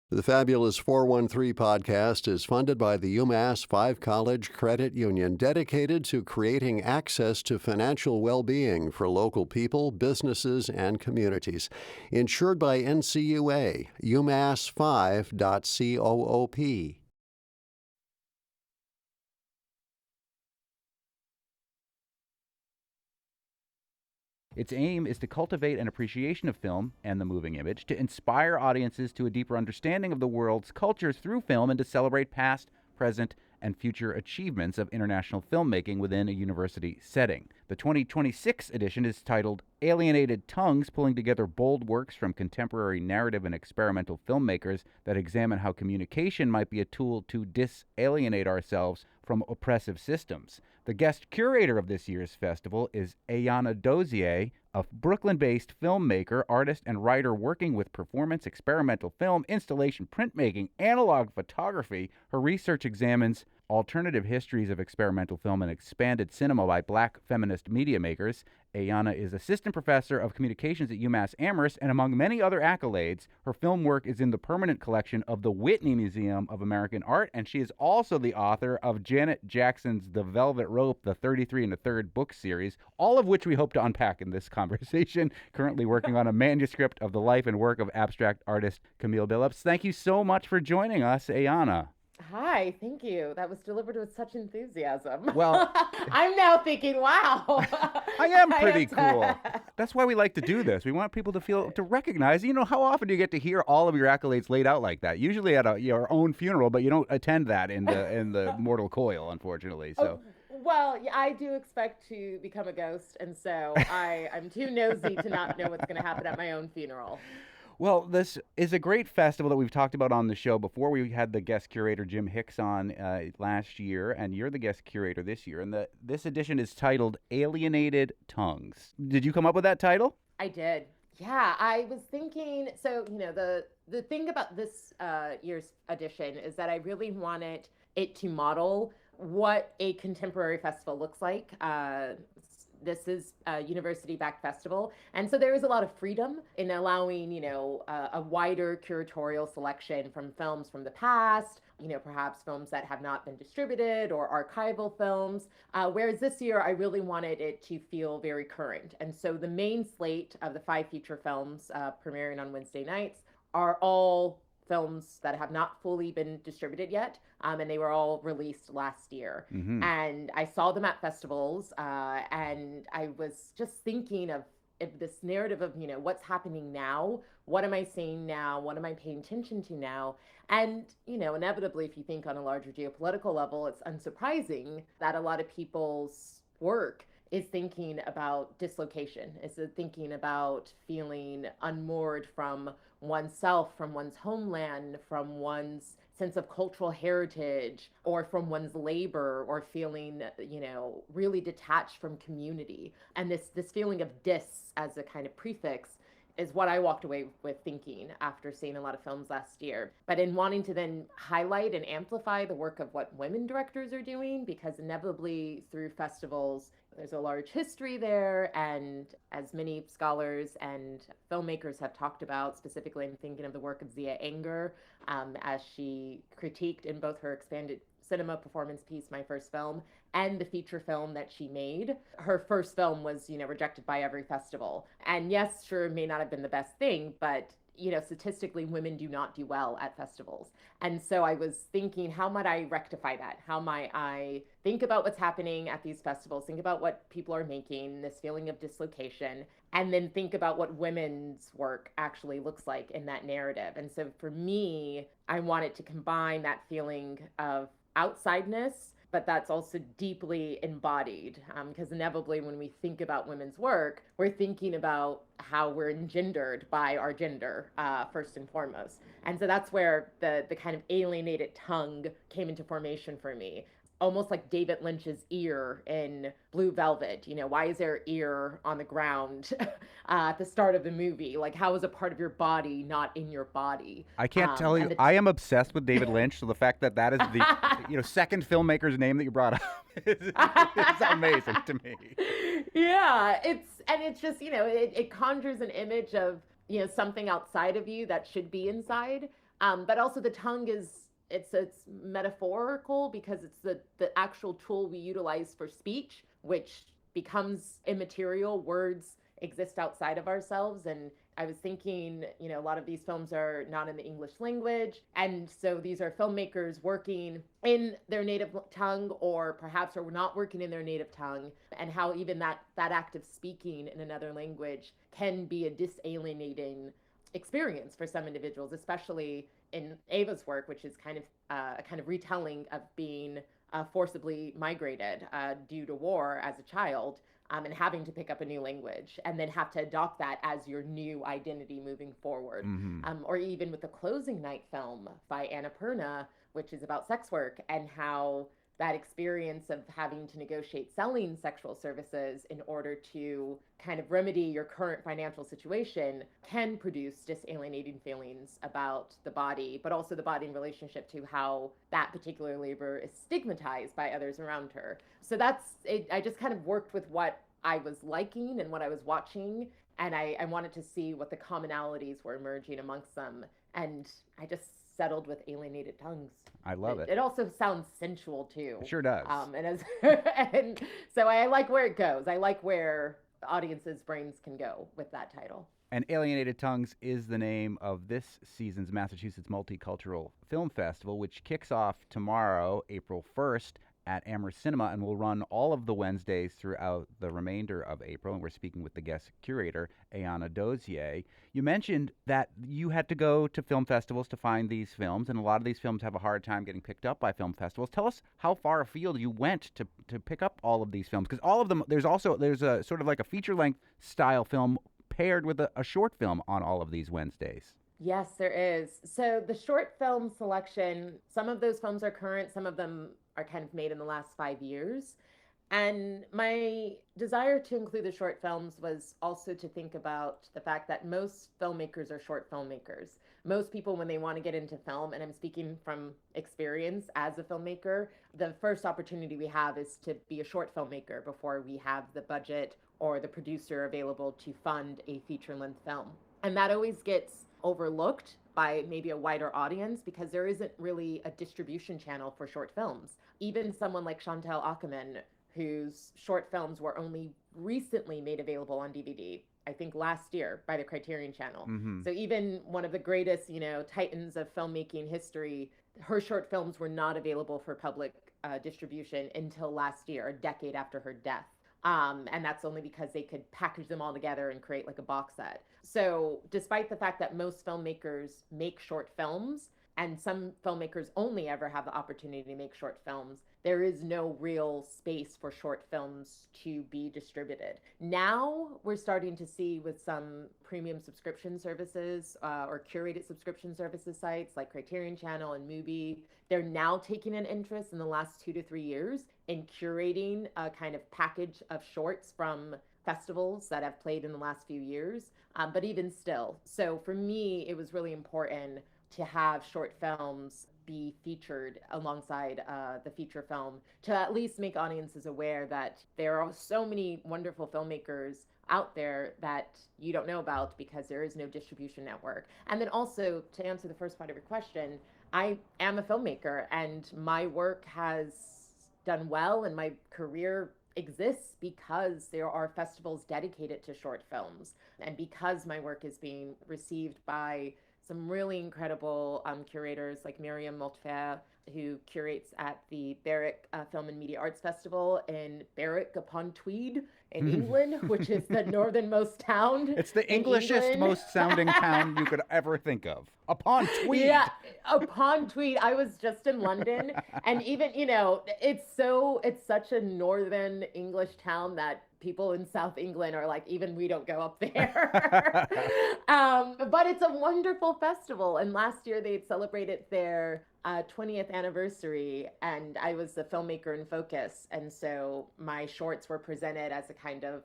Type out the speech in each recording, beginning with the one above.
The Fabulous 413 podcast is funded by the UMass 5 College Credit Union, dedicated to creating access to financial well-being for local people, businesses, and communities. Insured by NCUA, umass5.coop. Its aim is to cultivate an appreciation of film and the moving image, to inspire audiences to a deeper understanding of the world's cultures through film, and to celebrate past, present, and future achievements of international filmmaking within a university setting. The 2026 edition is titled Alienated Tongues, pulling together bold works from contemporary narrative and experimental filmmakers that examine how communication might be a tool to disalienate ourselves from oppressive systems. The guest curator of this year's festival is Ayana Dozier, a Brooklyn-based filmmaker, artist, and writer working with performance, experimental film, installation, printmaking, analog photography. Her research examines alternative histories of experimental film and expanded cinema by Black feminist media makers. Ayana is assistant professor of communications at UMass Amherst, and among many other accolades, her film work is in the permanent collection of the Whitney Museum of American Art, and she is also the author of Janet Jackson's The Velvet Rope, the 33 and a Third book series, all of which we hope to unpack in this conversation. Currently working on a manuscript of the life and work of abstract artist Camille Billups. Thank you so much for joining us, Ayana. Hi, thank you. That was delivered with such enthusiasm. Well, I'm now thinking, wow. I am pretty cool. That's why we like to do this. We want people to recognize, how often do you get to hear all of your accolades laid out like that? Usually at your own funeral, but you don't attend that in the mortal coil, unfortunately. So. Well, yeah, I do expect to become a ghost, and so I'm too nosy to not know what's going to happen at my own funeral. Well, this is a great festival that we've talked about on the show before. We had the guest curator, Jim Hicks, on last year, and you're the guest curator this year. And this edition is titled Alienated Tongues. Did you come up with that title? I did. Yeah, I was thinking, so, the thing about this year's edition is that I really wanted it to model what a contemporary festival looks like. This is a university-backed festival, and so there is a lot of freedom in allowing, a wider curatorial selection from films from the past, perhaps films that have not been distributed or archival films. Whereas this year, I really wanted it to feel very current. And so the main slate of the 5 feature films premiering on Wednesday nights are all films that have not fully been distributed yet, and they were all released last year. Mm-hmm. And I saw them at festivals, and I was just thinking of this narrative of, what's happening now? What am I seeing now? What am I paying attention to now? And, inevitably, if you think on a larger geopolitical level, it's unsurprising that a lot of people's work is thinking about dislocation, is thinking about feeling unmoored from oneself, from one's homeland, from one's sense of cultural heritage, or from one's labor, or feeling, really detached from community. And this feeling of dis as a kind of prefix is what I walked away with thinking after seeing a lot of films last year. But in wanting to then highlight and amplify the work of what women directors are doing, because inevitably through festivals, there's a large history there. And as many scholars and filmmakers have talked about, specifically I'm thinking of the work of Zia Enger, as she critiqued in both her expanded cinema performance piece, My First Film, and the feature film that she made. Her first film was, rejected by every festival. And yes, sure, may not have been the best thing, but statistically, women do not do well at festivals. And so I was thinking, how might I rectify that? How might I think about what's happening at these festivals, think about what people are making, this feeling of dislocation, and then think about what women's work actually looks like in that narrative. And so for me, I wanted to combine that feeling of outsideness, but that's also deeply embodied, because inevitably when we think about women's work, we're thinking about how we're engendered by our gender, first and foremost. And so that's where the kind of alienated tongue came into formation for me. Almost like David Lynch's ear in Blue Velvet. Why is there an ear on the ground at the start of the movie? Like, how is a part of your body not in your body? I can't tell you. I am obsessed with David Lynch, so the fact that is the second filmmaker's name that you brought up is amazing to me. Yeah, it's just, it conjures an image of, something outside of you that should be inside. But also the tongue it's metaphorical because it's the actual tool we utilize for speech, which becomes immaterial. Words exist outside of ourselves. And I was thinking, a lot of these films are not in the English language. And so these are filmmakers working in their native tongue, or perhaps are not working in their native tongue, and how even that act of speaking in another language can be a disalienating experience for some individuals, especially in Ava's work, which is kind of a kind of retelling of being forcibly migrated due to war as a child, and having to pick up a new language and then have to adopt that as your new identity moving forward. Or even with the Closing Night film by Annapurna, which is about sex work, and how that experience of having to negotiate selling sexual services in order to kind of remedy your current financial situation can produce disalienating feelings about the body, but also the body in relationship to how that particular labor is stigmatized by others around her. So that's it. I just kind of worked with what I was liking and what I was watching, and I wanted to see what the commonalities were emerging amongst them. And I just settled with Alienated Tongues. I love it. It also sounds sensual too. It sure does. And so I like where it goes. I like where the audience's brains can go with that title. And Alienated Tongues is the name of this season's Massachusetts Multicultural Film Festival, which kicks off tomorrow, April 1st, at Amherst Cinema, and will run all of the Wednesdays throughout the remainder of April. And we're speaking with the guest curator, Ayana Dozier. You mentioned that you had to go to film festivals to find these films, and a lot of these films have a hard time getting picked up by film festivals. Tell us how far afield you went to pick up all of these films, because all of them, there's a sort of like a feature-length style film paired with a short film on all of these Wednesdays. Yes, there is. So the short film selection, some of those films are current, some of them are kind of made in the last 5 years. And my desire to include the short films was also to think about the fact that most filmmakers are short filmmakers. Most people, when they want to get into film, and I'm speaking from experience as a filmmaker, the first opportunity we have is to be a short filmmaker before we have the budget or the producer available to fund a feature-length film. And that always gets overlooked by maybe a wider audience because there isn't really a distribution channel for short films. Even someone like Chantal Akerman, whose short films were only recently made available on DVD, I think last year by the Criterion Channel. So even one of the greatest, titans of filmmaking history, her short films were not available for public distribution until last year, a decade after her death. And that's only because they could package them all together and create like a box set. So despite the fact that most filmmakers make short films, and some filmmakers only ever have the opportunity to make short films, there is no real space for short films to be distributed. Now we're starting to see with some premium subscription services or curated subscription services sites like Criterion Channel and Mubi, they're now taking an interest in the last 2 to 3 years in curating a kind of package of shorts from festivals that have played in the last few years. But even still, so for me, it was really important to have short films be featured alongside the feature film to at least make audiences aware that there are so many wonderful filmmakers out there that you don't know about because there is no distribution network. And then also, to answer the first part of your question, I am a filmmaker and my work has done well and my career exists because there are festivals dedicated to short films and because my work is being received by some really incredible curators like Myriam Moltefer, who curates at the Berwick Film and Media Arts Festival in Berwick upon Tweed in England, which is the northernmost town. It's the Englishest most sounding town you could ever think of. Upon Tweed. Yeah, upon Tweed. I was just in London, and even it's such a northern English town that people in South England are like, even we don't go up there. But it's a wonderful festival. And last year they celebrated their 20th anniversary, and I was the filmmaker in focus. And so my shorts were presented as a kind of,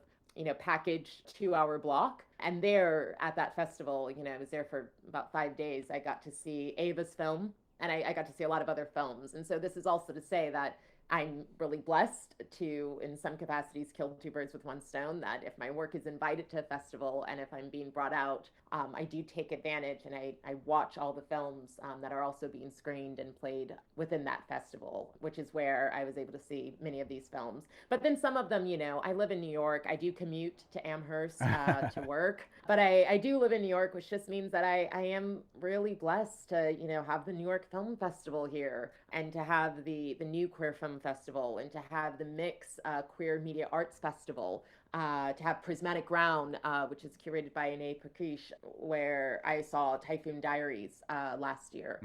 packaged 2-hour block. And there at that festival, I was there for about 5 days. I got to see Ava's film, and I got to see a lot of other films. And so this is also to say that I'm really blessed to, in some capacities, kill two birds with one stone. That if my work is invited to a festival and if I'm being brought out, I do take advantage and I watch all the films that are also being screened and played within that festival, which is where I was able to see many of these films. But then some of them, I live in New York. I do commute to Amherst to work, but I do live in New York, which just means that I am really blessed to, have the New York Film Festival here and to have the New Queer Film Festival and to have the Mix Queer Media Arts Festival, to have Prismatic Ground, which is curated by Ine Prakesh, where I saw Typhoon Diaries last year,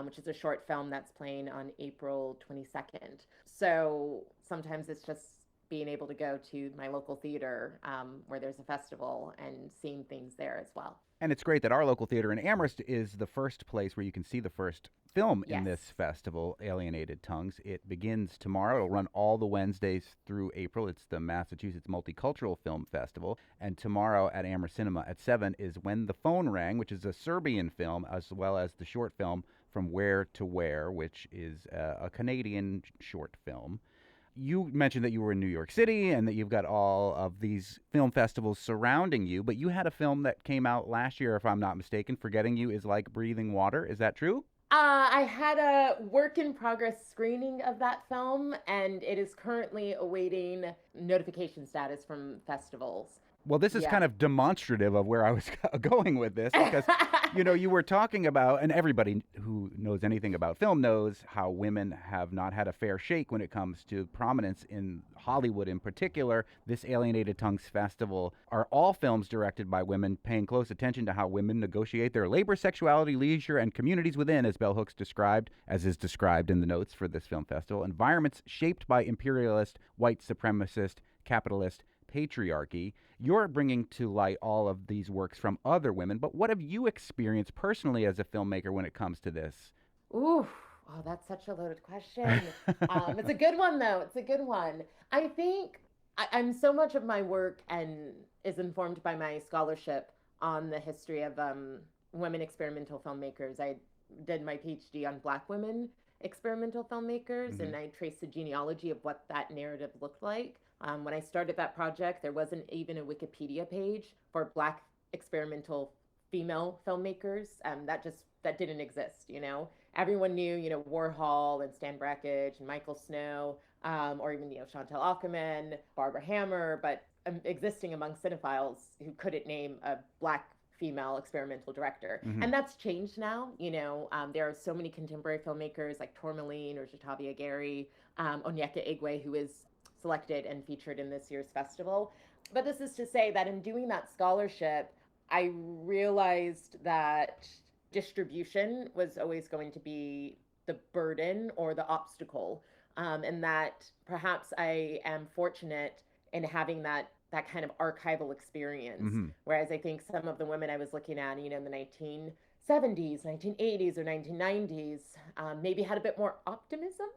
which is a short film that's playing on April 22nd. So sometimes it's just being able to go to my local theater where there's a festival and seeing things there as well. And it's great that our local theater in Amherst is the first place where you can see the first film in this festival, Alienated Tongues. It begins tomorrow. It'll run all the Wednesdays through April. It's the Massachusetts Multicultural Film Festival. And tomorrow at Amherst Cinema at 7 is When the Phone Rang, which is a Serbian film, as well as the short film From Where to Where, which is a Canadian short film. You mentioned that you were in New York City and that you've got all of these film festivals surrounding you, but you had a film that came out last year, if I'm not mistaken, Forgetting You is Like Breathing Water. Is that true? I had a work in progress screening of that film, and it is currently awaiting notification status from festivals. Well, this is kind of demonstrative of where I was going with this because, you were talking about, and everybody who knows anything about film knows how women have not had a fair shake when it comes to prominence in Hollywood in particular. This Alienated Tongues Festival are all films directed by women, paying close attention to how women negotiate their labor, sexuality, leisure, and communities within, as Bell Hooks described, as is described in the notes for this film festival, environments shaped by imperialist, white supremacist, capitalist patriarchy. You're bringing to light all of these works from other women, but what have you experienced personally as a filmmaker when it comes to this? Ooh, oh, that's such a loaded question. It's a good one, though. It's a good one. I think I'm so much of my work and is informed by my scholarship on the history of women experimental filmmakers. I did my PhD on Black women experimental filmmakers, and I traced the genealogy of what that narrative looked like. When I started that project, there wasn't even a Wikipedia page for Black experimental female filmmakers. That didn't exist. Everyone knew Warhol and Stan Brakhage and Michael Snow, or even Chantal Ackerman, Barbara Hammer, but existing among cinephiles who couldn't name a Black female experimental director. And that's changed now. There are so many contemporary filmmakers like Tourmaline or Jatavia Gary, Onyeka Igwe, who is selected and featured in this year's festival. But this is to say that in doing that scholarship, I realized that distribution was always going to be the burden or the obstacle, and that perhaps I am fortunate in having that kind of archival experience. Whereas I think some of the women I was looking at, in the 1970s, 1980s, or 1990s, maybe had a bit more optimism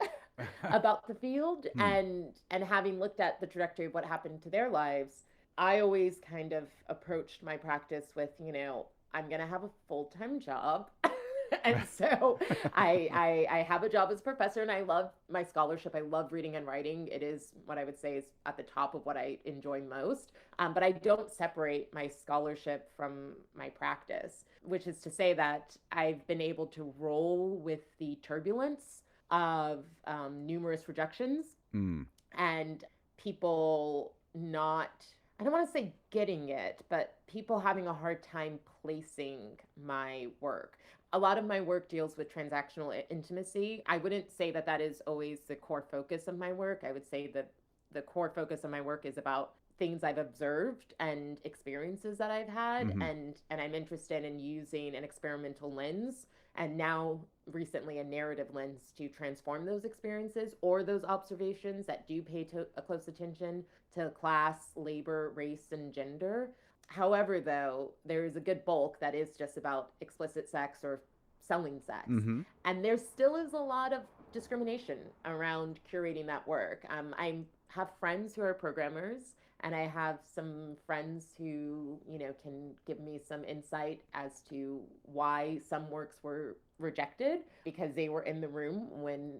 about the field. And having looked at the trajectory of what happened to their lives, I always kind of approached my practice with, I'm going to have a full-time job. And so I have a job as a professor, and I love my scholarship. I love reading and writing. It is what I would say is at the top of what I enjoy most. But I don't separate my scholarship from my practice, which is to say that I've been able to roll with the turbulence of numerous rejections and people not, I don't want to say getting it, but people having a hard time placing my work. A lot of my work deals with transactional intimacy. I wouldn't say that that is always the core focus of my work. I would say that the core focus of my work is about things I've observed and experiences that I've had, and I'm interested in using an experimental lens, and now recently a narrative lens, to transform those experiences or those observations that do pay a close attention to class, labor, race, and gender. However, though, there is a good bulk that is just about explicit sex or selling sex. And there still is a lot of discrimination around curating that work. I have friends who are programmers, and I have some friends who, can give me some insight as to why some works were rejected because they were in the room when,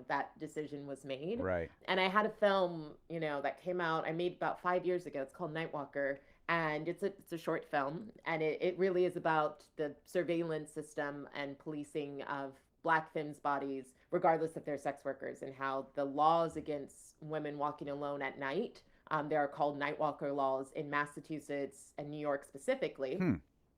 that decision was made. Right. And I had a film, that came out, I made about 5 years ago. It's called Nightwalker. And it's a short film. And it really is about the surveillance system and policing of Black femmes' bodies, regardless if they're sex workers, and how the laws against women walking alone at night, there are called Nightwalker laws in Massachusetts and New York specifically,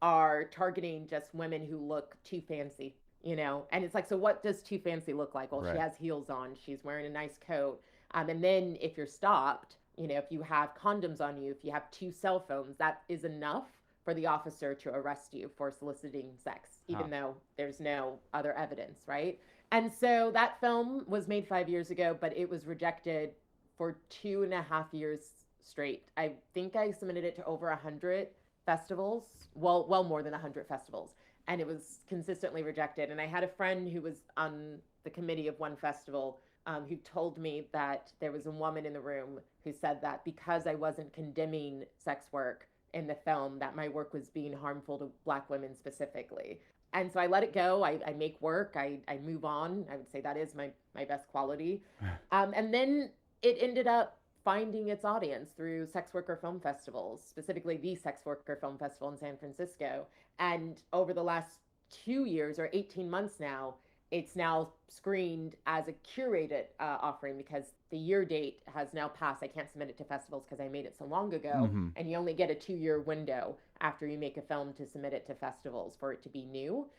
are targeting just women who look too fancy, And it's like, so what does too fancy look like? Well, Right. She has heels on, she's wearing a nice coat. And then if you're stopped, if you have condoms on you, if you have 2 cell phones, that is enough for the officer to arrest you for soliciting sex, even though there's no other evidence, right? And so that film was made 5 years ago, but it was rejected for 2.5 years straight. I think I submitted it to over 100 festivals, well more than 100 festivals, and it was consistently rejected. And I had a friend who was on the committee of one festival who told me that there was a woman in the room who said that because I wasn't condemning sex work in the film, that my work was being harmful to Black women specifically. And so I let it go. I make work. I move on. I would say that is my best quality. And then it ended up finding its audience through sex worker film festivals, specifically the Sex Worker Film Festival in San Francisco. And over the last 2 years or 18 months now, it's now screened as a curated offering because the year date has now passed. I can't submit it to festivals because I made it so long ago. And you only get a 2-year window after you make a film to submit it to festivals for it to be new.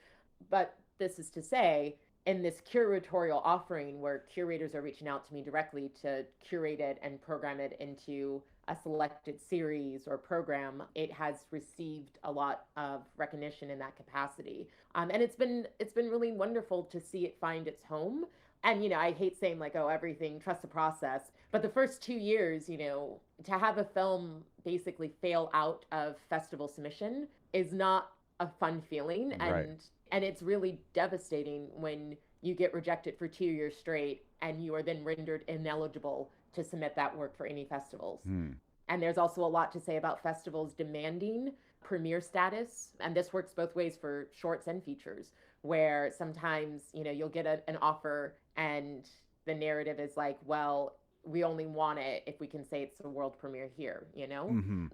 But this is to say, in this curatorial offering where curators are reaching out to me directly to curate it and program it into a selected series or program, it has received a lot of recognition in that capacity. And it's been really wonderful to see it find its home. And, I hate saying like, oh, everything, trust the process. But the first 2 years, to have a film basically fail out of festival submission is not a fun feeling. Right. And it's really devastating when you get rejected for 2 years straight and you are then rendered ineligible to submit that work for any festivals. And there's also a lot to say about festivals demanding premiere status. And this works both ways for shorts and features, where sometimes, you'll get an offer and the narrative is like, well, we only want it if we can say it's a world premiere here,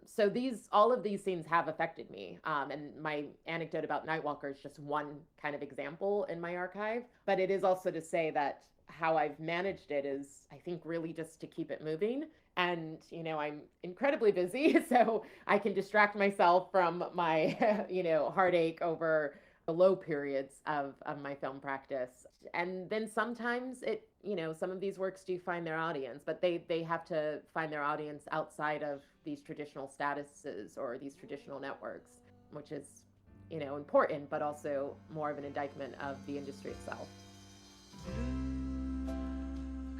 So all of these things have affected me. And my anecdote about Nightwalker is just one kind of example in my archive. But it is also to say that how I've managed it is, I think, really just to keep it moving. And, I'm incredibly busy, so I can distract myself from my, heartache over the low periods of my film practice. And then sometimes some of these works do find their audience, but they have to find their audience outside of these traditional statuses or these traditional networks, which is, important, but also more of an indictment of the industry itself.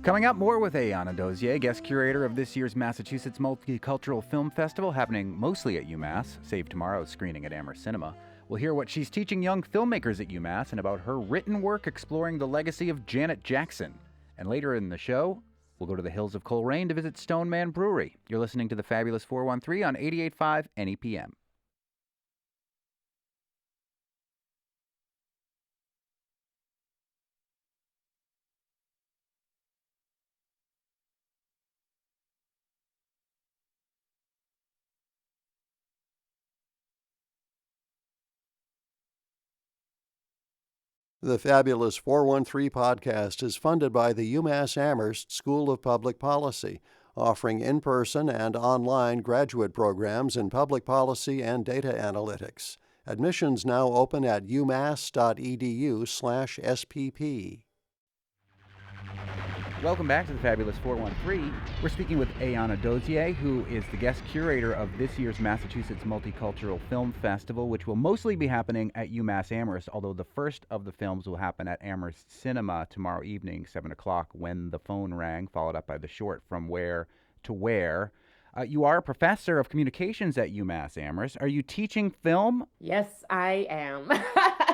Coming up, more with Ayanna Dozier, guest curator of this year's Massachusetts Multicultural Film Festival, happening mostly at UMass, save tomorrow's screening at Amherst Cinema. We'll hear what she's teaching young filmmakers at UMass and about her written work exploring the legacy of Janet Jackson. And later in the show, we'll go to the hills of Coleraine to visit Stoneman Brewery. You're listening to The Fabulous 413 on 88.5 NEPM. The Fabulous 413 podcast is funded by the UMass Amherst School of Public Policy, offering in-person and online graduate programs in public policy and data analytics. Admissions now open at umass.edu/SPP. Welcome back to the Fabulous 413. We're speaking with Ayanna Dozier, who is the guest curator of this year's Massachusetts Multicultural Film Festival, which will mostly be happening at UMass Amherst, although the first of the films will happen at Amherst Cinema tomorrow evening, 7 o'clock, When the Phone Rang, followed up by the short From Where to Where. You are a professor of communications at UMass Amherst. Are you teaching film? Yes, I am.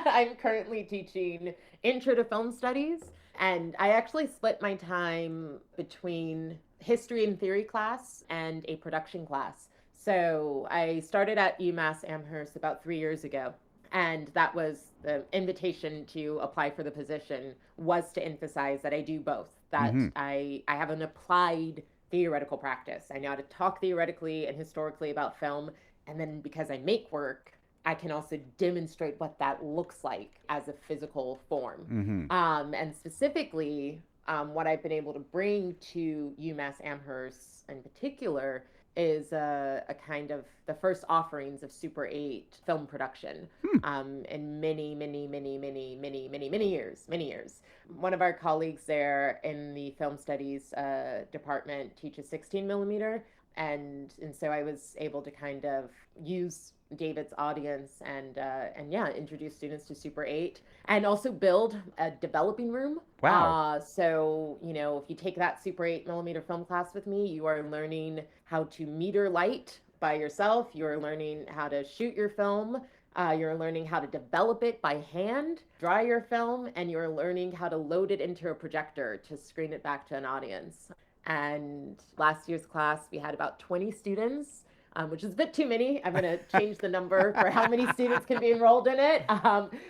I'm currently teaching Intro to Film Studies. And I actually split my time between history and theory class and a production class. So I started at UMass Amherst about 3 years ago. And that was the invitation to apply for the position was to emphasize that I do both, that I have an applied theoretical practice. I know how to talk theoretically and historically about film. And then because I make work, I can also demonstrate what that looks like as a physical form. And specifically, what I've been able to bring to UMass Amherst in particular is a kind of the first offerings of Super 8 film production in many years. One of our colleagues there in the film studies department teaches 16 millimeter. And so I was able to kind of use David's audience and yeah, introduce students to Super 8 and also build a developing room. Wow. So, if you take that Super 8 millimeter film class with me, you are learning how to meter light by yourself. You're learning how to shoot your film. You're learning how to develop it by hand, dry your film, and you're learning how to load it into a projector to screen it back to an audience. And last year's class, we had about 20 students, which is a bit too many. I'm going to change the number for how many students can be enrolled in it.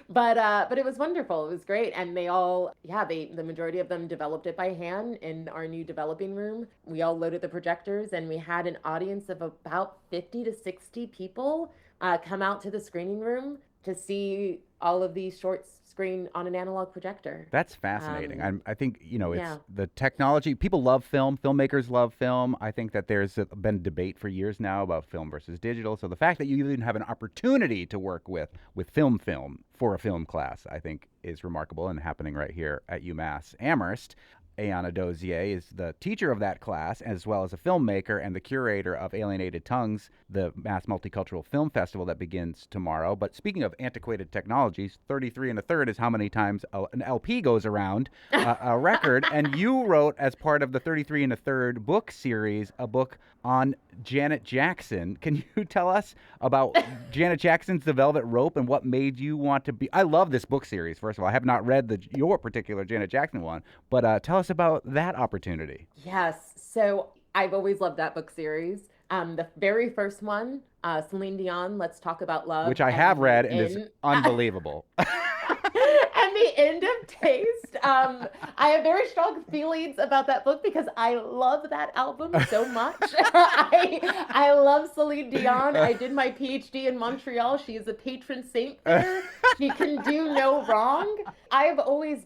But it was wonderful. It was great. And they all, the majority of them developed it by hand in our new developing room. We all loaded the projectors and we had an audience of about 50 to 60 people come out to the screening room to see all of these shorts screen on an analog projector. That's fascinating. I think, it's the technology. People love film. Filmmakers love film. I think that there's been debate for years now about film versus digital. So the fact that you even have an opportunity to work with film for a film class, I think is remarkable and happening right here at UMass Amherst. Ayana Dozier is the teacher of that class, as well as a filmmaker and the curator of Alienated Tongues, the Mass Multicultural Film Festival that begins tomorrow. But speaking of antiquated technologies, 33 1/3 is how many times an LP goes around a record. And you wrote, as part of the 33 1/3 book series, a book on Janet Jackson. Can you tell us about Janet Jackson's The Velvet Rope and what made you want to be... I love this book series, first of all. I have not read your particular Janet Jackson one, but tell us about that opportunity. Yes. So I've always loved that book series. The very first one, Celine Dion, Let's Talk About Love. Which I have read and is unbelievable. And the end of Taste. I have very strong feelings about that book because I love that album so much. I love Celine Dion. I did my PhD in Montreal. She is a patron saint there. She can do no wrong. I've always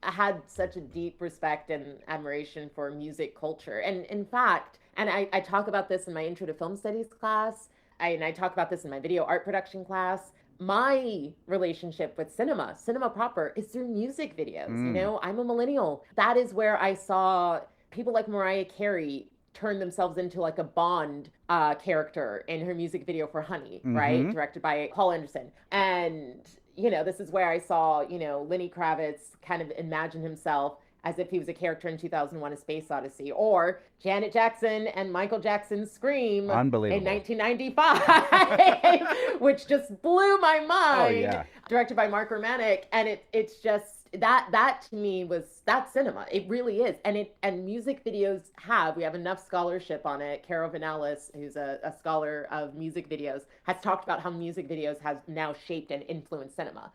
had such a deep respect and admiration for music culture. And in fact, I talk about this in my Intro to Film Studies class, and I talk about this in my video art production class. My relationship with cinema proper, is through music videos. I'm a millennial. That is where I saw people like Mariah Carey turn themselves into like a Bond character in her music video for Honey, right? Directed by Paul Anderson. And, this is where I saw, Lenny Kravitz kind of imagine himself as if he was a character in 2001: A Space Odyssey, or Janet Jackson and Michael Jackson's Scream in 1995, which just blew my mind. Directed by Mark Romanek, and it's just that to me that's cinema. It really is, and music videos we have enough scholarship on it. Caro Vanellis, who's a scholar of music videos, has talked about how music videos has now shaped and influenced cinema.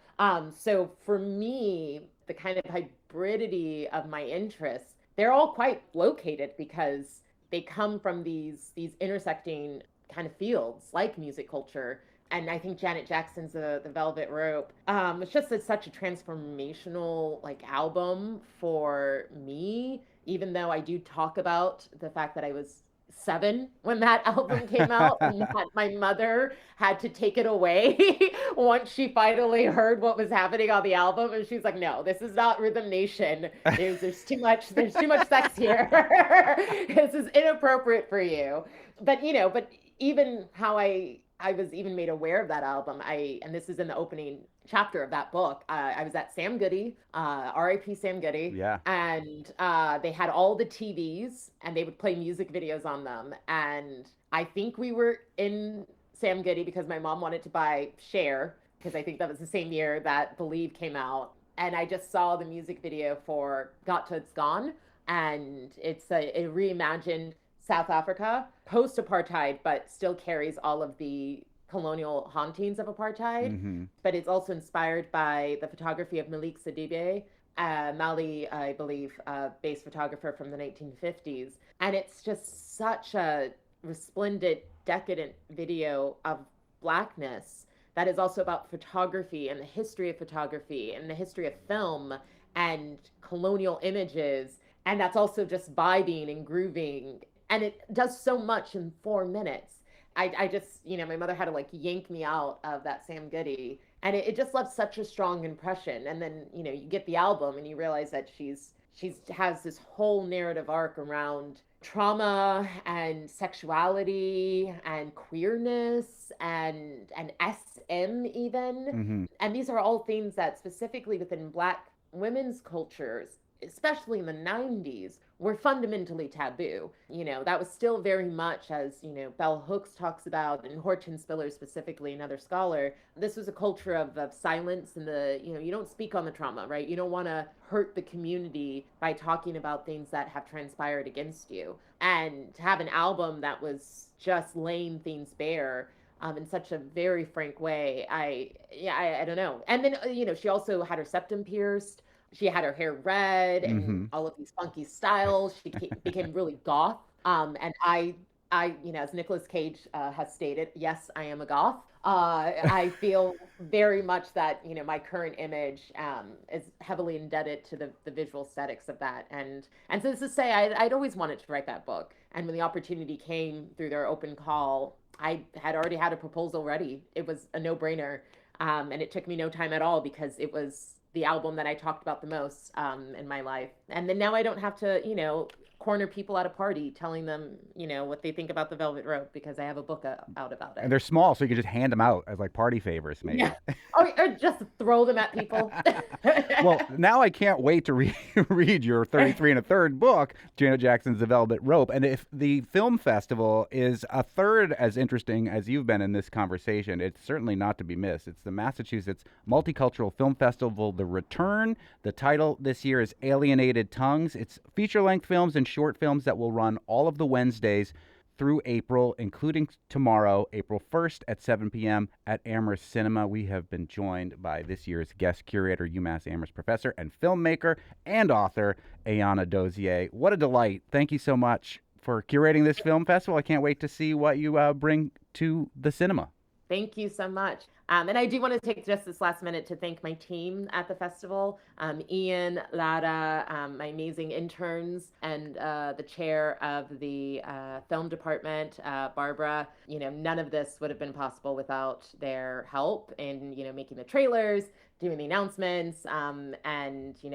So for me, the kind of hybridity of my interests, they're all quite located because they come from these intersecting kind of fields like music culture. And I think Janet Jackson's The Velvet Rope, it's just such a transformational album for me, even though I do talk about the fact that I was 7 when that album came out and that my mother had to take it away once she finally heard what was happening on the album, and she's like, no, this is not Rhythm Nation. There's too much sex here. This is inappropriate for you. But even how I was even made aware of that album, and this is in the opening chapter of that book. I was at Sam Goody, R.I.P. Sam Goody. Yeah. And they had all the TVs and they would play music videos on them. And I think we were in Sam Goody because my mom wanted to buy Cher, because I think that was the same year that Believe came out. And I just saw the music video for Got Till It's Gone. And it's a reimagined South Africa, post-apartheid, but still carries all of the colonial hauntings of apartheid, Mm-hmm. but it's also inspired by the photography of Malik Sidibe, Mali, I believe, based photographer from the 1950s. And it's just such a resplendent, decadent video of Blackness that is also about photography and the history of photography and the history of film and colonial images. And that's also just vibing and grooving. And it does so much in 4 minutes. I just, my mother had to like yank me out of that Sam Goody. And it just left such a strong impression. And then, you get the album and you realize that she's has this whole narrative arc around trauma and sexuality and queerness and SM even. Mm-hmm. And these are all things that specifically within Black women's cultures, especially in the 90s, were fundamentally taboo. That was still very much, as, Bell Hooks talks about, and Horton Spiller specifically, another scholar, this was a culture of silence and you don't speak on the trauma, right? You don't want to hurt the community by talking about things that have transpired against you. And to have an album that was just laying things bare in such a very frank way, I don't know. And then, she also had her septum pierced. She had her hair red and Mm-hmm. all of these funky styles. She became really goth. And I, as Nicolas Cage has stated, yes, I am a goth. I feel very much that, my current image is heavily indebted to the visual aesthetics of that. And so this is to say, I'd always wanted to write that book. And when the opportunity came through their open call, I had already had a proposal ready. It was a no-brainer. And it took me no time at all because it was the album that I talked about the most in my life. And then now I don't have to, corner people at a party telling them, what they think about the Velvet Rope because I have a book out about it. And they're small, so you can just hand them out as like party favors, maybe. Yeah. Or just throw them at people. Well, now I can't wait to read your 33 and a third book, Janet Jackson's The Velvet Rope. And if the film festival is a third as interesting as you've been in this conversation, it's certainly not to be missed. It's the Massachusetts Multicultural Film Festival, The Return. The title this year is Alienated Tongues. It's feature-length films and short films that will run all of the Wednesdays through April, including tomorrow, April 1st at 7 p.m. at Amherst Cinema. We have been joined by this year's guest curator, UMass Amherst professor and filmmaker and author, Ayana Dozier. What a delight. Thank you so much for curating this film festival. I can't wait to see what you bring to the cinema. Thank you so much. And I do want to take just this last minute to thank my team at the festival, Ian, Lara, my amazing interns, and the chair of the film department, Barbara. None of this would have been possible without their help in, making the trailers, doing the announcements, and,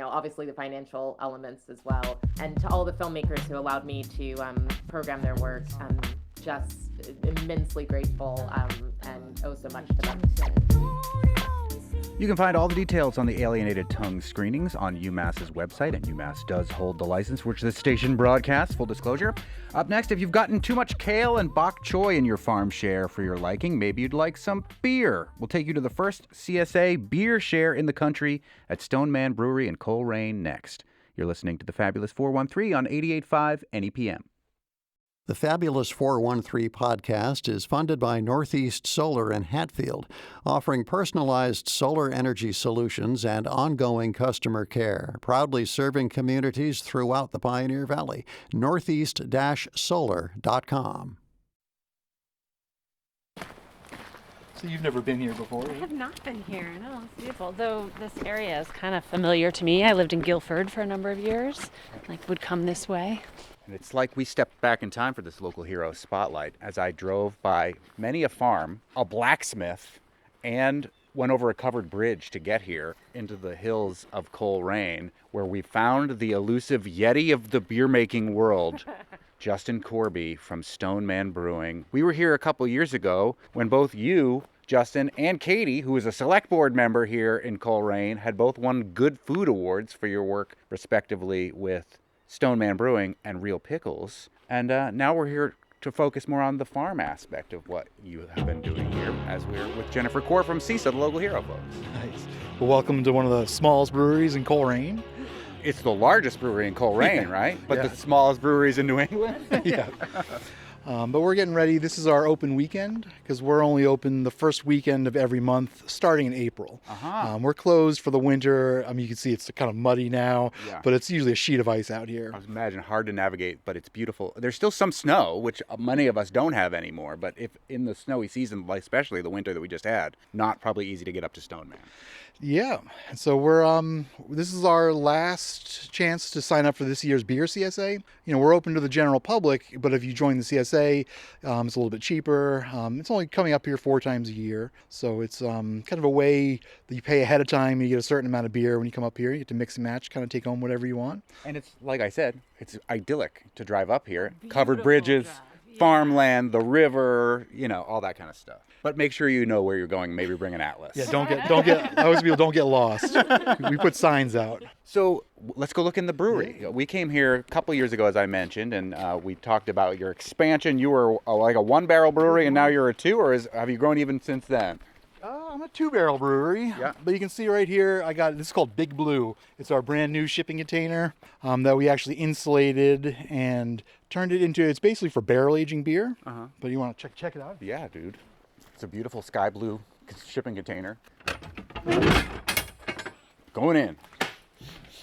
obviously the financial elements as well. And to all the filmmakers who allowed me to program their work, just immensely grateful and owe so much to them. You can find all the details on the Alienated Tongue screenings on UMass's website, and UMass does hold the license which this station broadcasts, full disclosure. Up next, if you've gotten too much kale and bok choy in your farm share for your liking, maybe you'd like some beer. We'll take you to the first CSA beer share in the country at Stone Man Brewery in Coleraine next. You're listening to the Fabulous 413 on 88.5 NEPM. The Fabulous 413 podcast is funded by Northeast Solar in Hatfield, offering personalized solar energy solutions and ongoing customer care, proudly serving communities throughout the Pioneer Valley. Northeast-solar.com. So you've never been here before? I have not been here. No, it's beautiful. Though this area is kind of familiar to me. I lived in Guilford for a number of years. Would come this way. And it's like we stepped back in time for this local hero spotlight as I drove by many a farm, a blacksmith, and went over a covered bridge to get here into the hills of Coleraine, where we found the elusive Yeti of the beer-making world, Justin Corby from Stone Man Brewing. We were here a couple years ago when both you, Justin, and Katie, who is a select board member here in Coleraine, had both won Good Food Awards for your work, respectively, with Stone Man Brewing and Real Pickles. And now we're here to focus more on the farm aspect of what you have been doing here, as we're with Jennifer Core from CISA, the local hero, folks. Nice. Well, welcome to one of the smallest breweries in Coleraine. It's the largest brewery in Coleraine, right? But Yeah. the smallest breweries in New England? Yeah. But we're getting ready. This is our open weekend because we're only open the first weekend of every month starting in April. We're closed for the winter. I mean, you can see it's kind of muddy now, but it's usually a sheet of ice out here. I imagine hard to navigate, but it's beautiful. There's still some snow, which many of us don't have anymore. But if in the snowy season, like especially the winter that we just had, not probably easy to get up to Stoneman. Yeah, so we're this is our last chance to sign up for this year's beer CSA. We're open to the general public, but if you join the CSA, it's a little bit cheaper. It's only coming up here 4 times a year, so it's kind of a way that you pay ahead of time. You get a certain amount of beer when you come up here. You get to mix and match, kind of take home whatever you want. And it's like I said, it's idyllic to drive up here. Covered bridges, farmland, the river, all that kind of stuff. But make sure you know where you're going. Maybe bring an atlas. Yeah, don't get. I always feel don't get lost. We put signs out. So let's go look in the brewery. We came here a couple years ago, as I mentioned, and we talked about your expansion. You were like a 1-barrel brewery, and now you're a 2, or have you grown even since then? I'm a 2-barrel brewery. Yeah. But you can see right here, this is called Big Blue. It's our brand new shipping container that we actually insulated and turned it into. It's basically for barrel aging beer. But you want to check it out? Yeah, dude. It's a beautiful sky blue shipping container. Going in.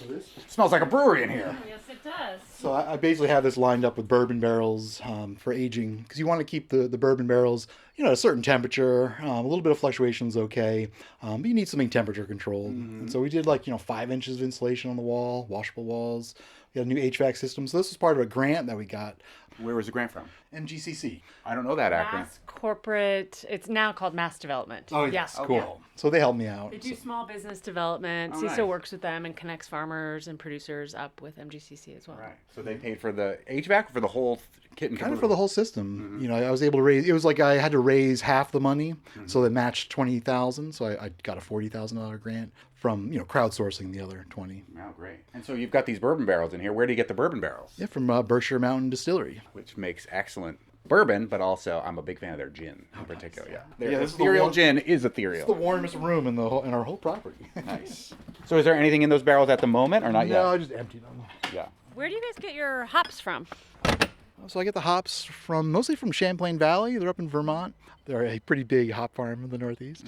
It smells like a brewery in here. Yes, it does. So I basically have this lined up with bourbon barrels for aging, because you want to keep the bourbon barrels, at a certain temperature. A little bit of fluctuation is okay, but you need something temperature controlled. And so we did 5 inches of insulation on the wall, washable walls. We got a new HVAC system. So this is part of a grant that we got. Where was the grant from? MGCC. I don't know that acronym. Mass Corporate, it's now called Mass Development. Oh, yes, cool. So they helped me out. They do small business development. CISO works with them and connects farmers and producers up with MGCC as well. Right. So they paid for the HVAC or for the whole kit and Kind of caboodle? for the whole system. I was able to raise, it was like I had to raise half the money, so they matched $20,000. So I got a $40,000 grant from, crowdsourcing the other 20. Oh, great. And so you've got these bourbon barrels in here. Where do you get the bourbon barrels? Yeah, from Berkshire Mountain Distillery. Which makes excellent bourbon, but also I'm a big fan of their gin in particular. Yeah, Their this is ethereal the gin is It's the ethereal. warmest room in our whole property. Nice. So is there anything in those barrels at the moment or not yet? No, I just emptied them. Yeah. Where do you guys get your hops from? So I get the hops mostly from Champlain Valley. They're up in Vermont. They're a pretty big hop farm in the Northeast.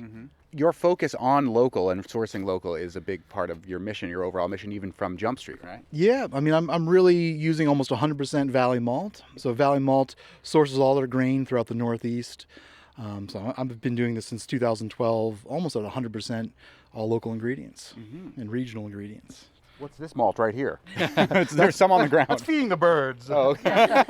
Your focus on local and sourcing local is a big part of your mission, your overall mission, even from Jump Street, right? Yeah, I mean, I'm really using almost 100% Valley Malt. So Valley Malt sources all their grain throughout the Northeast. So I've been doing this since 2012, almost at 100% all local ingredients and regional ingredients. What's this malt right here? There's some on the ground. That's feeding the birds. Oh, okay.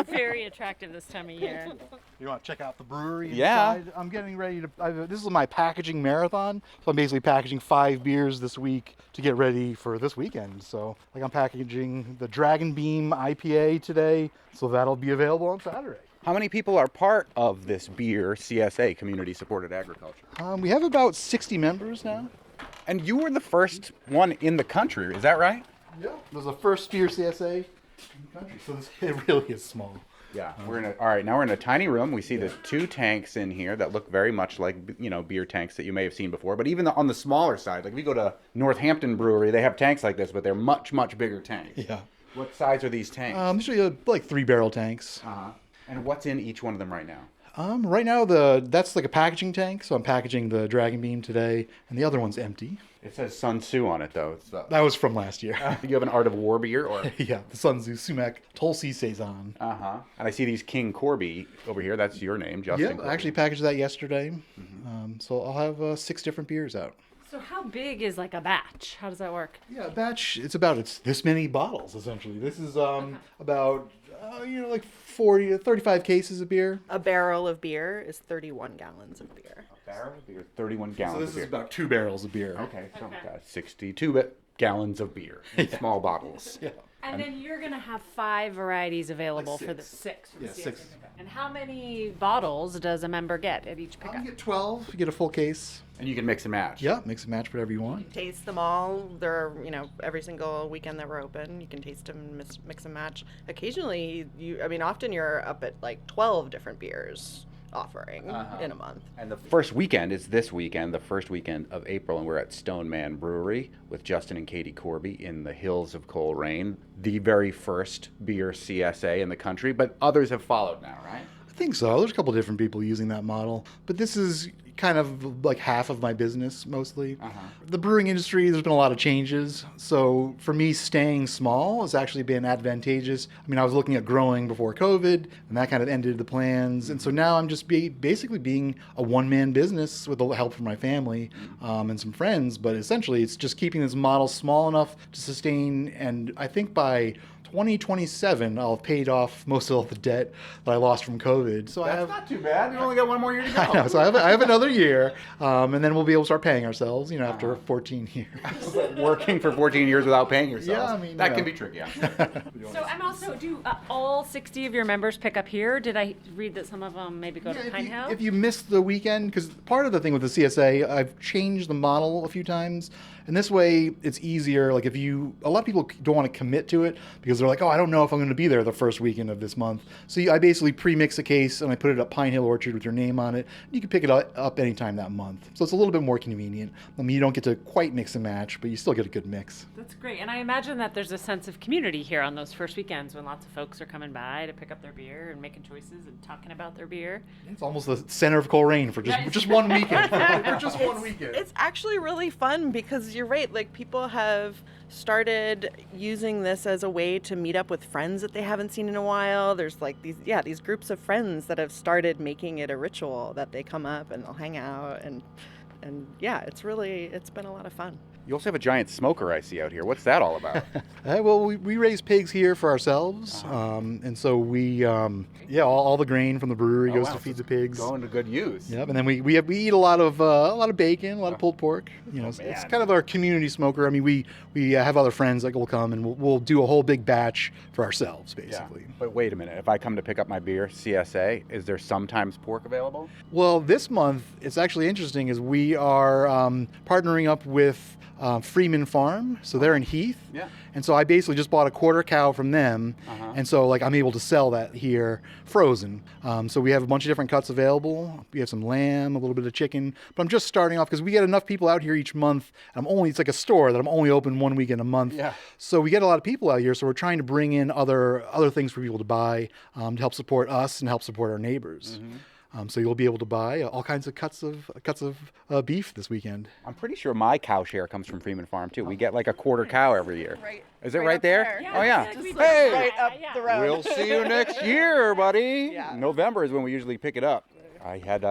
Very attractive this time of year. You want to check out the brewery Yeah. inside? I'm getting ready to. This is my packaging marathon. So I'm basically packaging 5 beers this week to get ready for this weekend. So I'm packaging the Dragon Beam IPA today. So that'll be available on Saturday. How many people are part of this beer CSA, Community Supported Agriculture? We have about 60 members now. And you were the first one in the country, is that right? Yeah. It was the first beer CSA in the country. So it really is small. Yeah. All right, now we're in a tiny room. We see the 2 tanks in here that look very much like, beer tanks that you may have seen before. But even on the smaller side, like if you go to Northampton Brewery, they have tanks like this, but they're much, much bigger tanks. Yeah. What size are these tanks? These are like 3-barrel tanks. And what's in each one of them right now? Right now, that's like a packaging tank. So I'm packaging the Dragon Beam today, and the other one's empty. It says Sun Tzu on it, though. That was from last year. Do you have an Art of War beer? Or? Yeah, the Sun Tzu Sumac Tulsi Saison. And I see these King Corby over here. That's your name, Justin. Yeah, Corby. I actually packaged that yesterday. So I'll have 6 different beers out. So how big is like a batch? How does that work? Yeah, a batch, it's this many bottles, essentially. This is about, like 40 to 35 cases of beer. A barrel of beer is 31 gallons of beer. A barrel of beer, 31 gallons So this of beer. is about 2 barrels of beer. Okay, so 62 gallons of beer in small bottles. Yeah. And then you're going to have 5 varieties available Like for the 6. 6. For Yeah, the 6. And how many bottles does a member get at each pickup? You get 12, you get a full case. And you can mix and match. Yeah, mix and match whatever you want. Taste them all. They're, every single weekend that we're open, you can taste them, mix and match. Occasionally, often you're up at like 12 different beers offering in a month. And the first weekend is this weekend, the first weekend of April, and we're at Stone Man Brewery with Justin and Katie Corby in the hills of Coleraine, the very first beer CSA in the country, but others have followed now, right? I think so. There's a couple different people using that model, but this is kind of like half of my business mostly. The brewing industry, there's been a lot of changes. So for me, staying small has actually been advantageous. I mean, I was looking at growing before COVID, and that kind of ended the plans. And so now I'm just basically being a one-man business with the help from my family and some friends. But essentially, it's just keeping this model small enough to sustain. And I think by 2027, I'll have paid off most of all the debt that I lost from COVID. So That's not too bad. You only got one more year to go. I know, so I have another year, and then we'll be able to start paying ourselves, after 14 years. Working for 14 years without paying yourself. Yeah, I mean, that can be tricky. So I'm also, do all 60 of your members pick up here? Did I read that some of them maybe go to Pine Hill? If you miss the weekend, because part of the thing with the CSA, I've changed the model a few times. And this way, it's easier. Like a lot of people don't want to commit to it because they're like, oh, I don't know if I'm going to be there the first weekend of this month. So I basically pre-mix a case and I put it at Pine Hill Orchard with your name on it. You can pick it up anytime that month. So it's a little bit more convenient. I mean, you don't get to quite mix and match, but you still get a good mix. That's great. And I imagine that there's a sense of community here on those first weekends when lots of folks are coming by to pick up their beer and making choices and talking about their beer. It's almost the center of Coleraine for just one weekend. For just one weekend. It's actually really fun because you're right. Like, people have started using this as a way to meet up with friends that they haven't seen in a while. There's like these groups of friends that have started making it a ritual that they come up and they'll hang out and it's been a lot of fun. You also have a giant smoker I see out here. What's that all about? Well, we raise pigs here for ourselves, and so we, all the grain from the brewery goes to feed the pigs. Going to good use. Yep, and then we eat a lot of bacon, a lot of pulled pork. It's kind of our community smoker. I mean, we have other friends that will come and we'll do a whole big batch for ourselves, basically. Yeah. But wait a minute, if I come to pick up my beer, CSA, is there sometimes pork available? Well, this month it's actually interesting, is we are partnering up with Freeman Farm, so they're in Heath. Yeah. And so I basically just bought a quarter cow from them, and so I'm able to sell that here frozen. So we have a bunch of different cuts available. We have some lamb, a little bit of chicken, but I'm just starting off because we get enough people out here each month. And it's like a store that I'm only open one weekend a month. Yeah. So we get a lot of people out here. So we're trying to bring in other things for people to buy to help support us and help support our neighbors. So you'll be able to buy all kinds of cuts of beef this weekend. I'm pretty sure my cow share comes from Freeman Farm too. We get like a quarter cow every year. Right. Is it Right right up there? there. Yeah, Oh yeah. like we Hey, Right up the road. we'll see you next year, buddy. Yeah. November is when we usually pick it up. I had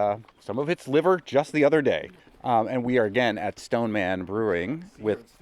some of its liver just the other day. And we are again at Stone Man Brewing with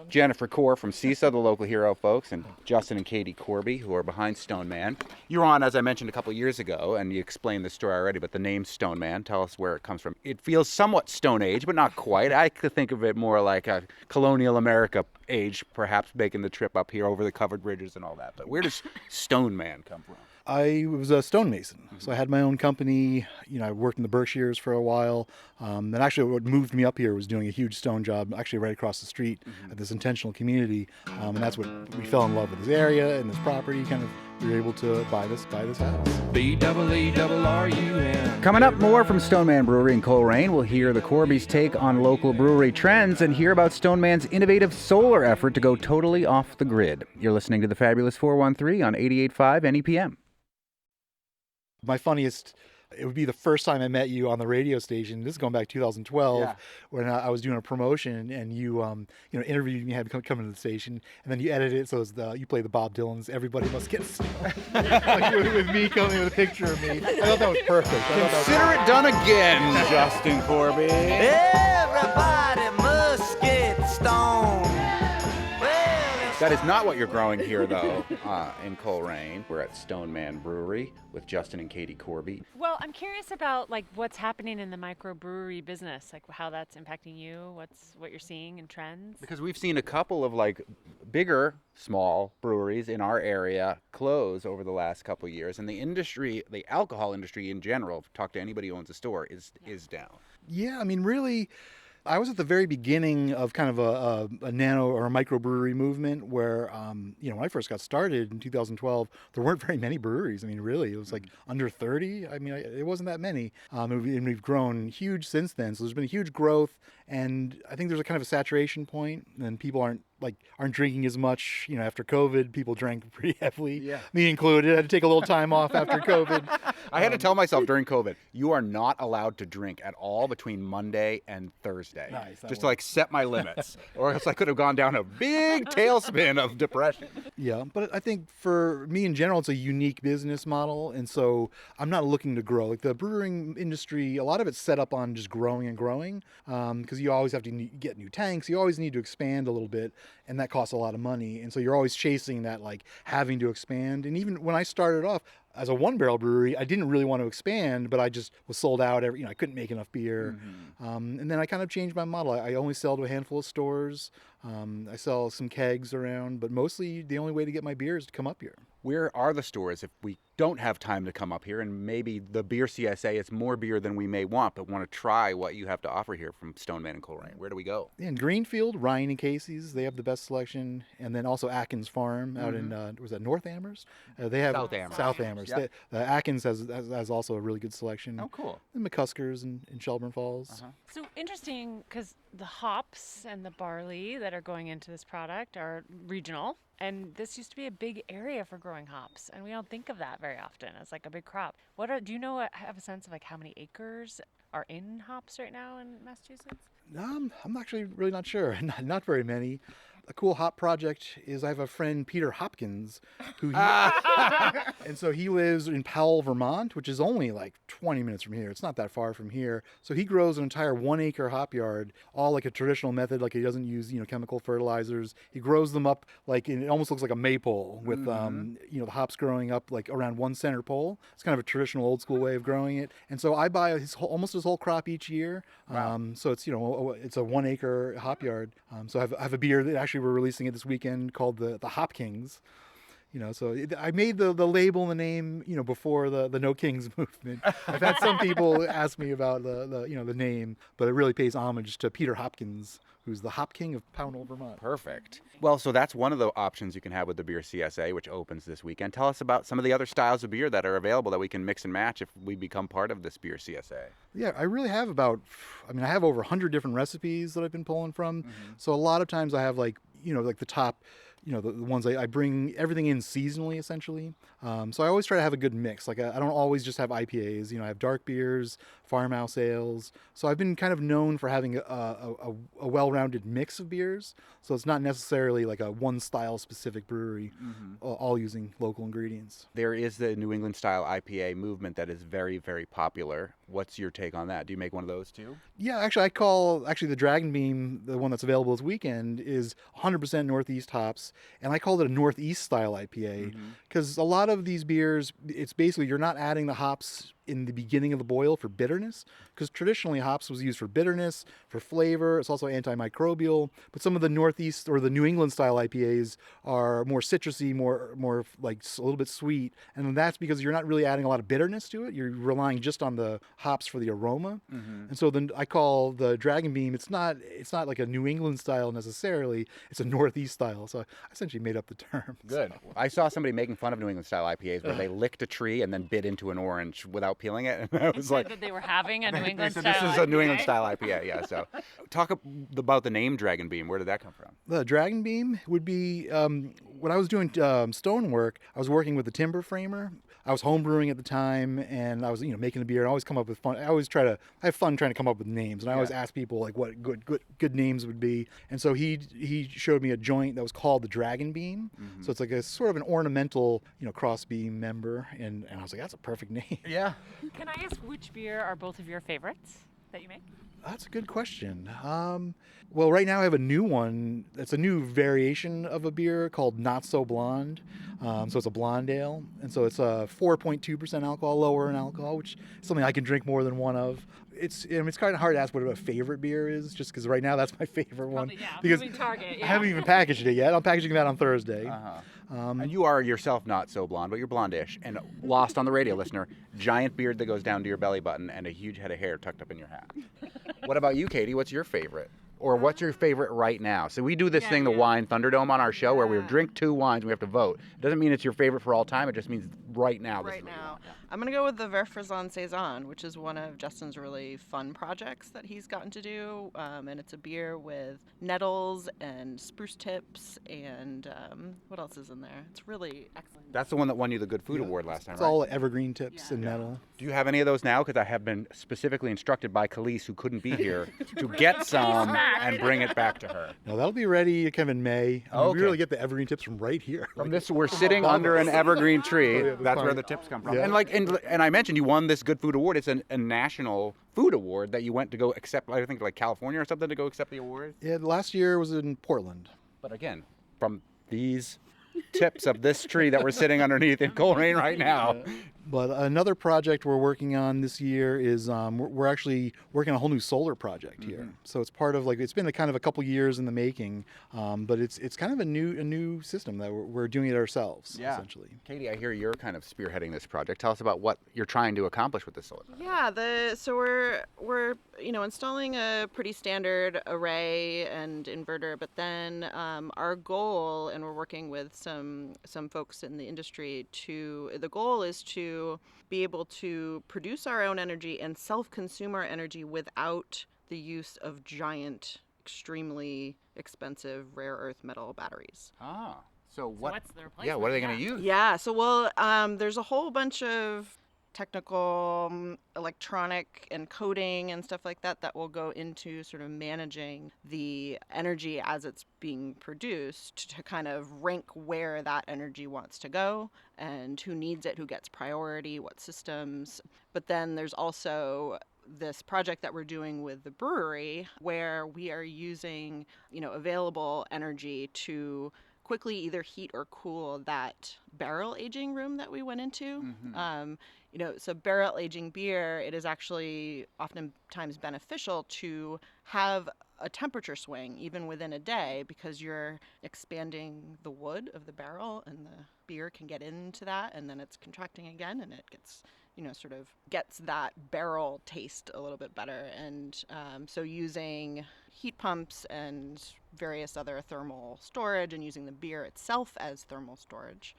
Jennifer Core from CISA, the local hero folks, and Justin and Katie Corby, who are behind Stone Man. You were on, as I mentioned, a couple years ago, and you explained the story already, but the name Stone Man, tell us where it comes from. It feels somewhat Stone Age, but not quite. I could think of it more like a colonial America age, perhaps making the trip up here over the covered bridges and all that. But where does Stone Man come from? I was a stonemason, so I had my own company. I worked in the Berkshires for a while. And actually, what moved me up here was doing a huge stone job, actually right across the street at this intentional community. And that's what we fell in love with, this area and this property. Kind of, we were able to buy this house. BEERUN. Coming up, more from Stone Man Brewery in Coleraine. We'll hear the Corby's take on local brewery trends and hear about Stone Man's innovative solar effort to go totally off the grid. You're listening to the Fabulous 413 on 88.5 NEPM. My funniest, it would be the first time I met you on the radio station. This is going back to 2012, when I was doing a promotion, and you interviewed me, had to come into the station, and then you edited it so you play the Bob Dylan's "Everybody Must Get Stoned," like with me coming with a picture of me. I thought that was perfect. Consider it done again, Justin Corby. Everybody must get stoned. That is not what you're growing here, though, in Coleraine. We're at Stone Man Brewery with Justin and Katie Corby. Well, I'm curious about what's happening in the microbrewery business, like how that's impacting you, what you're seeing in trends. Because we've seen a couple of bigger, small breweries in our area close over the last couple of years, and the industry, the alcohol industry in general, talk to anybody who owns a store, is down. Yeah, I mean, really, I was at the very beginning of kind of a nano or a microbrewery movement where, when I first got started in 2012, there weren't very many breweries. I mean, really, it was like under 30. I mean, it wasn't that many. And we've grown huge since then. So there's been a huge growth. And I think there's a kind of a saturation point, and people aren't drinking as much. After COVID, people drank pretty heavily, me included. I had to take a little time off after COVID. I had to tell myself during COVID, you are not allowed to drink at all between Monday and Thursday. Nice, just to set my limits, or else I could have gone down a big tailspin of depression. Yeah, but I think for me in general, it's a unique business model, and so I'm not looking to grow. Like the brewing industry, a lot of it's set up on just growing and growing, because you always have to get new tanks. You always need to expand a little bit, and that costs a lot of money. And so you're always chasing that, having to expand. And even when I started off as a one-barrel brewery, I didn't really want to expand, but I just was sold out. I couldn't make enough beer. And then I kind of changed my model. I only sell to a handful of stores. I sell some kegs around, but mostly the only way to get my beer is to come up here. Where are the stores if we don't have time to come up here, and maybe the Beer CSA is more beer than we may want, but want to try what you have to offer here from Stoneman and Coleraine? Where do we go? In Greenfield, Ryan and Casey's, they have the best selection, and then also Atkins Farm out in was that North Amherst? They have South Amherst. Yep. Atkins has also a really good selection. Oh, cool. And McCuskers in Shelburne Falls. So interesting, because the hops and the barley that are going into this product are regional. And this used to be a big area for growing hops, and we don't think of that very often as a big crop. Do you have a sense of how many acres are in hops right now in Massachusetts? I'm actually really not sure. Not very many. A cool hop project is I have a friend, Peter Hopkins, and so he lives in Powell, Vermont, which is only 20 minutes from here. It's not that far from here. So he grows an entire 1 acre hop yard, all a traditional method. He doesn't use, chemical fertilizers. He grows them up it almost looks like a maypole with, the hops growing up around one center pole. It's kind of a traditional old school way of growing it. And so I buy almost his whole crop each year. Wow. So it's, it's a 1 acre hop yard. So I have a beer that actually we're releasing it this weekend called the Hop Kings. I made the label and the name, before the No Kings movement. I've had some people ask me about the name, but it really pays homage to Peter Hopkins, who's the Hop King of Pownell, Vermont. Perfect. Well, so that's one of the options you can have with the Beer CSA, which opens this weekend. Tell us about some of the other styles of beer that are available that we can mix and match if we become part of this Beer CSA. Yeah, I really have I have over 100 different recipes that I've been pulling from. So a lot of times I have the top, the ones I bring everything in seasonally, essentially. So I always try to have a good mix. I don't always just have IPAs. I have dark beers, farmhouse ales. So I've been kind of known for having a well-rounded mix of beers. So it's not necessarily a one style specific brewery, all using local ingredients. There is the New England style IPA movement that is very, very popular. What's your take on that? Do you make one of those too? Yeah, actually, the Dragon Beam, the one that's available this weekend, is 100% Northeast hops, and I called it a Northeast style IPA because a lot of these beers, it's basically you're not adding the hops in the beginning of the boil for bitterness, because traditionally hops was used for bitterness, for flavor. It's also antimicrobial, but some of the Northeast or the New England style IPAs are more citrusy, more a little bit sweet, and that's because you're not really adding a lot of bitterness to it. You're relying just on the hops for the aroma. And so then I call the Dragon Beam, it's not like a New England style necessarily, it's a Northeast style. So I essentially made up the term. Good. I saw somebody making fun of New England style IPAs where they licked a tree and then bit into an orange without peeling it, and I was like that they were having a New England style. This is a New England style IPA, yeah. So, talk about the name Dragon Beam. Where did that come from? The Dragon Beam would be when I was doing stonework. I was working with a timber framer. I was homebrewing at the time, and I was making a beer. And I always come up with fun. I have fun trying to come up with names, and I always ask people what good names would be. And so he showed me a joint that was called the Dragon Beam. So it's a sort of an ornamental cross beam member, and I was like, that's a perfect name. Yeah. Can I ask which beer are both of your favorites that you make? That's a good question. Well, right now I have a new one. It's a new variation of a beer called Not So Blonde. So it's a blonde ale. And so it's a 4.2% alcohol, lower in alcohol, which is something I can drink more than one of. it's kind of hard to ask what a favorite beer is, just because right now that's my favorite one. Probably, yeah. Because Moving target. I haven't even packaged it yet. I'm packaging that on Thursday. And you are yourself not so blonde, but you're blondish. And lost on the radio, listener, giant beard that goes down to your belly button and a huge head of hair tucked up in your hat. What about you, Katie? What's your favorite? Or what's your favorite right now? So we do this thing, the Wine Thunderdome on our show, where we drink 2 wines and we have to vote. It doesn't mean it's your favorite for all time. It just means right now. This is Right what you now. want. I'm going to go with the Verfrezon Saison, which is one of Justin's really fun projects that he's gotten to do. And it's a beer with nettles and spruce tips and what else is in there? It's really excellent. That's the one that won you the Good Food Award last time, It's right? all evergreen tips and nettle. Do you have any of those now? Because I have been specifically instructed by Khalees, who couldn't be here, to get some and bring it back to her. No, that'll be ready kind of in May. I mean, Okay. we really get the evergreen tips from right here. From this, we're sitting under an evergreen tree. yeah, That's where fine. the tips come from. Yeah. And I mentioned you won this Good Food Award. It's a national food award that you went to go accept. I think like California or something to go accept the award. Yeah, last year was in Portland. But again, from these tips of this tree that we're sitting underneath in Coleraine right now. But another project we're working on this year is we're actually working on a whole new solar project here. So it's part of it's been a couple years in the making, but it's kind of a new system that we're doing it ourselves essentially. Katie, I hear you're kind of spearheading this project. Tell us about what you're trying to accomplish with this solar project. Yeah, so we're installing a pretty standard array and inverter, but then our goal, and we're working with some folks in the industry the goal is to be able to produce our own energy and self-consume our energy without the use of giant, extremely expensive rare earth metal batteries. Ah, so what? what's the Yeah, what are they replacement? going to use? Yeah, there's a whole bunch of technical, electronic and coding and stuff like that will go into sort of managing the energy as it's being produced to kind of rank where that energy wants to go and who needs it, who gets priority, what systems. But then there's also this project that we're doing with the brewery where we are using, available energy to quickly either heat or cool that barrel aging room that we went into. So barrel aging beer, it is actually oftentimes beneficial to have a temperature swing even within a day because you're expanding the wood of the barrel and the beer can get into that and then it's contracting again and it gets sort of gets that barrel taste a little bit better. And so using heat pumps and various other thermal storage and using the beer itself as thermal storage,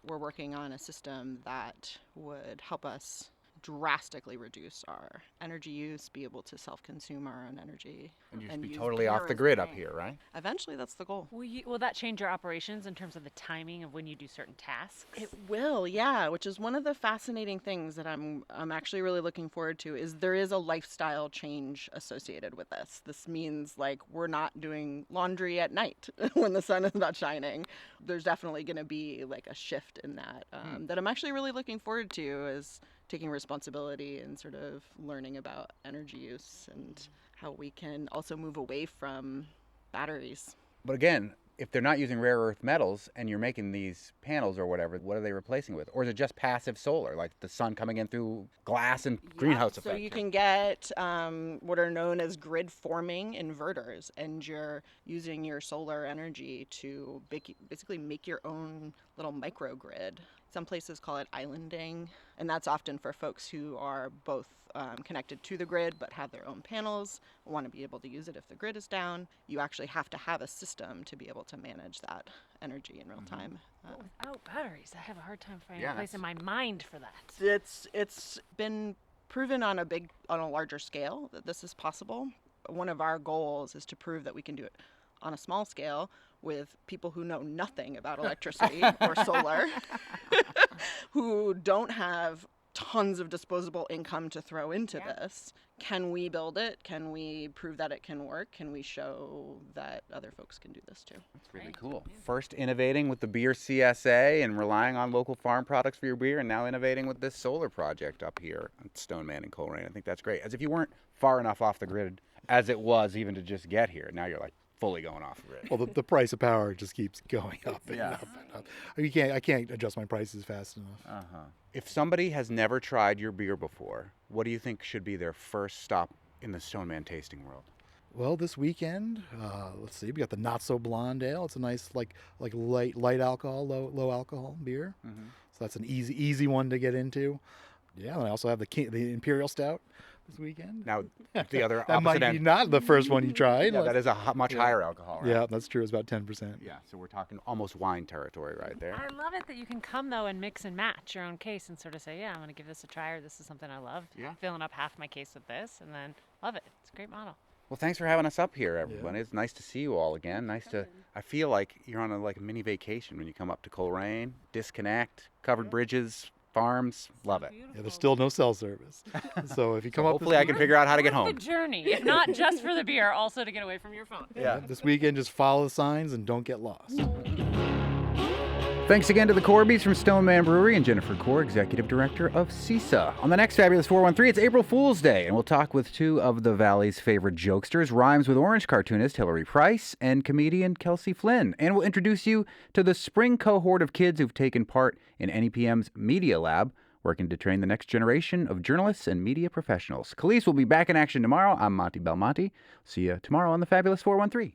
we're working on a system that would help us drastically reduce our energy use, be able to self-consume our own energy. And you just be use totally beer off the as grid up grain. here, right? Eventually, that's the goal. Will that change your operations in terms of the timing of when you do certain tasks? It will, yeah, which is one of the fascinating things that I'm actually really looking forward to is there is a lifestyle change associated with this. This means we're not doing laundry at night when the sun is not shining. There's definitely going to be a shift in that that I'm actually really looking forward to is taking responsibility and sort of learning about energy use and how we can also move away from batteries. But again, if they're not using rare earth metals and you're making these panels or whatever, what are they replacing with? Or is it just passive solar, like the sun coming in through glass and greenhouse effect? So you can get what are known as grid forming inverters, and you're using your solar energy to basically make your own little microgrid. Some places call it islanding, and that's often for folks who are both connected to the grid but have their own panels, want to be able to use it if the grid is down. You actually have to have a system to be able to manage that energy in real time. Without batteries, I have a hard time finding Yeah, a place in my mind for that. It's been proven on a larger scale that this is possible. One of our goals is to prove that we can do it on a small scale with people who know nothing about electricity or solar, who don't have tons of disposable income to throw into this. Can we build it? Can we prove that it can work? Can we show that other folks can do this too? That's really cool. First innovating with the beer CSA and relying on local farm products for your beer, and now innovating with this solar project up here at Stoneman and Coleraine. I think that's great. As if you weren't far enough off the grid as it was even to just get here. Now you're fully going off grid. Well, the price of power just keeps going up and Yeah. up and up. I can't adjust my prices fast enough. If somebody has never tried your beer before, what do you think should be their first stop in the Stoneman tasting world? Well, this weekend, let's see, we got the Not So Blonde Ale. It's a nice like light alcohol, low alcohol beer. So that's an easy one to get into. Yeah, and I also have the Imperial Stout this weekend. Now, the other That might opposite be end. not the first one you tried. Yeah, that is a much higher alcohol, right? Yeah, that's true. It's about 10%. Yeah, so we're talking almost wine territory right there. I love it that you can come though and mix and match your own case and sort of say, yeah, I'm going to give this a try, or this is something I loved. Yeah. Filling up half my case with this, and then love it. It's a great model. Well, thanks for having us up here, everyone. It's nice to see you all again. I feel like you're on a mini vacation when you come up to Coleraine, disconnect, covered bridges, farms. Love it. Yeah, there's still no cell service. So if you come up Hopefully I can figure out how to get Worth home. the journey, if not just for the beer, also to get away from your phone. this weekend, just follow the signs and don't get lost. Thanks again to the Corbys from Stoneman Brewery and Jennifer Core, Executive Director of CISA. On the next Fabulous 413, it's April Fool's Day, and we'll talk with two of the Valley's favorite jokesters, Rhymes with Orange cartoonist Hillary Price and comedian Kelsey Flynn. And we'll introduce you to the spring cohort of kids who've taken part in NEPM's Media Lab, working to train the next generation of journalists and media professionals. Khalees will be back in action tomorrow. I'm Monty Belmonte. See you tomorrow on the Fabulous 413.